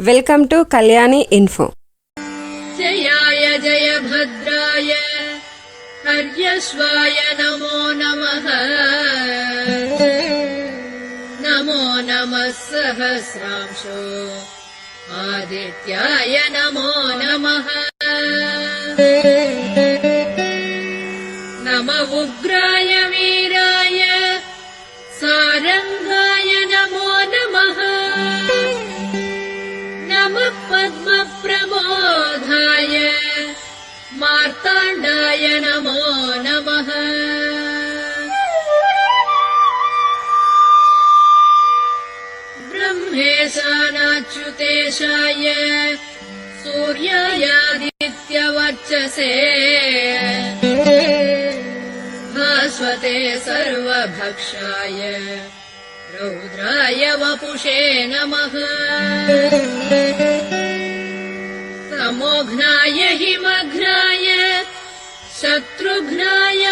Welcome two कल्याणी info. जयाय जयभद्राय हर्यश्वाय नमो नमः। नमो नमः सहस्रांशो आदित्याय नमो नमः। नमो उग्राय वीराय सारंगाय नमो नमः। नमः पद्मप्रमोदाय मार्ताण्डाय नमो नमः। ब्रह्मेशानाच्युतेशाय सूर्यायादित्यवर्चसे भास्वते सर्वभक्षाय रौद्राय वपुषे नमः। तमोघ्नाय हिमघ्नाय शत्रुघ्नाय